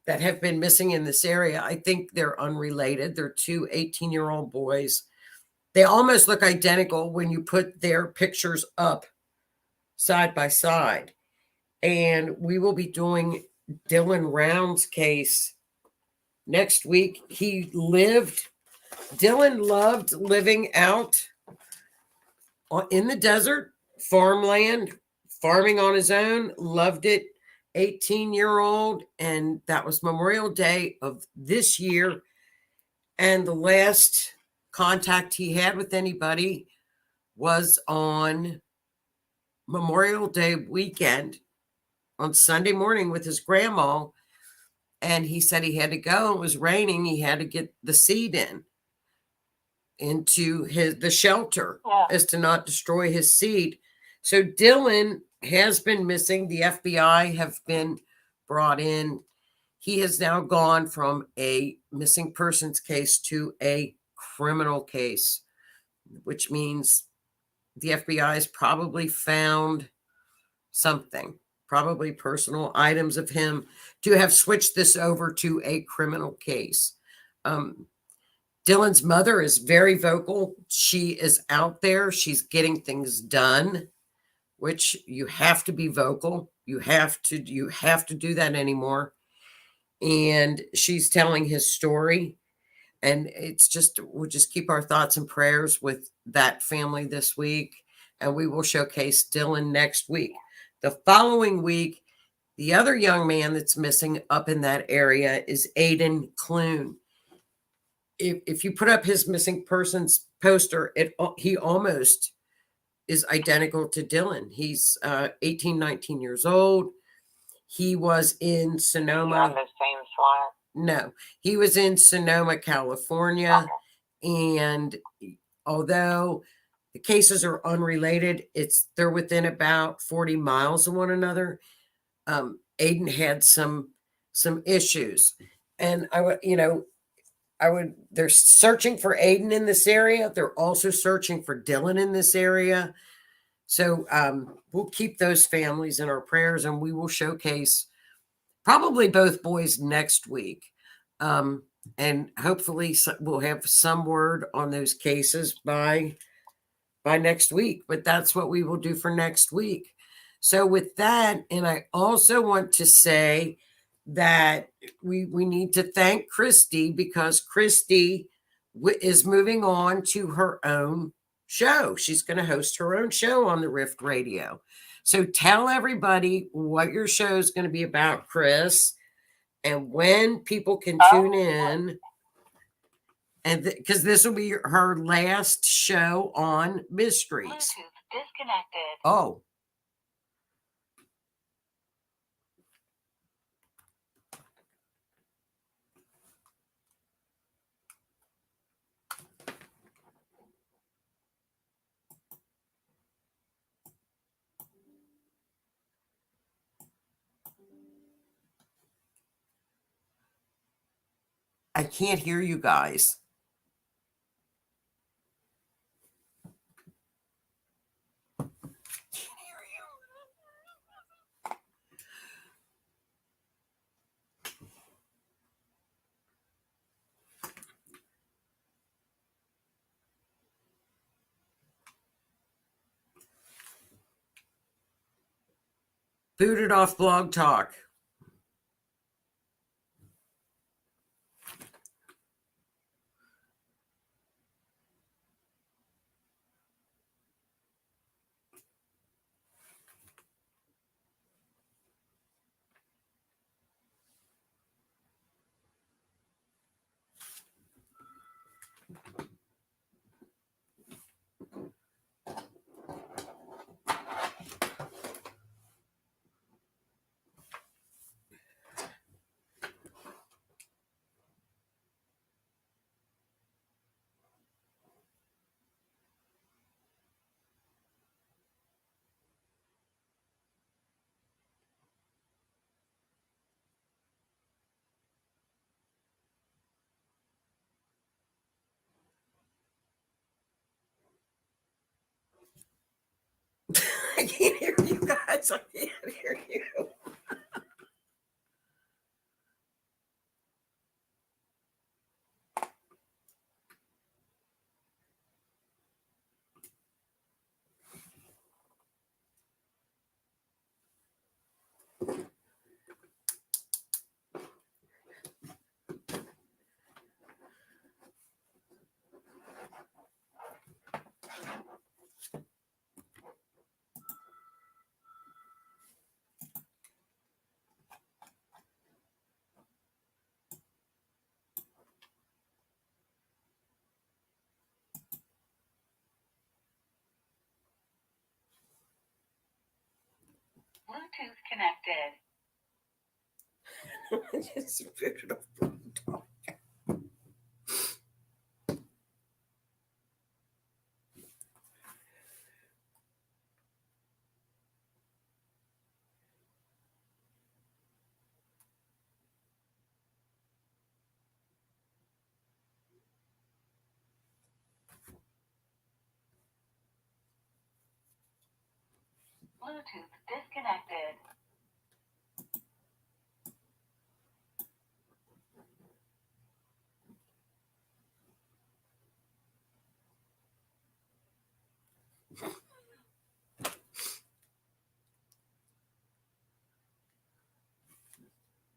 [SPEAKER 1] that have been missing in this area. I think they're unrelated. They're two 18-year-old boys. They almost look identical when you put their pictures up side by side. And we will be doing Dylan Round's case next week. Dylan loved living out in the desert, farmland, farming on his own, loved it. 18-year-old, and that was Memorial Day of this year. And the last contact he had with anybody was on Memorial Day weekend on Sunday morning with his grandma. And he said he had to go. It was raining. He had to get the seed into the shelter as to not destroy his seed. So Dylan has been missing. The FBI have been brought in. He has now gone from a missing persons case to a criminal case, which means the FBI has probably found something, probably personal items of him, to have switched this over to a criminal case. Dylan's mother is very vocal. She is out there. She's getting things done, which you have to be vocal. You have to do that anymore. And she's telling his story. And we'll just keep our thoughts and prayers with that family this week. And we will showcase Dylan next week. The following week, the other young man that's missing up in that area is Aiden Clune. If you put up his missing persons poster, he almost is identical to Dylan. He's 18, 19 years old. He was in Sonoma.
[SPEAKER 5] On the same slide?
[SPEAKER 1] No, he was in Sonoma, California. Okay. And although the cases are unrelated, they're within about 40 miles of one another. Aiden had some issues. And they're searching for Aiden in this area. They're also searching for Dylan in this area. So we'll keep those families in our prayers, and we will showcase probably both boys next week. And hopefully we'll have some word on those cases by next week. But that's what we will do for next week. So with that, and I also want to say that we need to thank Christy, because Christy is moving on to her own show. She's going to host her own show on the Rift Radio. So tell everybody what your show is going to be about, Chris, and when people can tune in. And because this will be her last show on Mysteries.
[SPEAKER 4] Bluetooth disconnected.
[SPEAKER 1] Oh. I can't hear you guys. Can't hear you. Booted off Blog Talk. I can't hear you guys. I can't hear you.
[SPEAKER 4] Bluetooth connected.
[SPEAKER 1] I just booted off Blog Talk.
[SPEAKER 4] Bluetooth disconnected.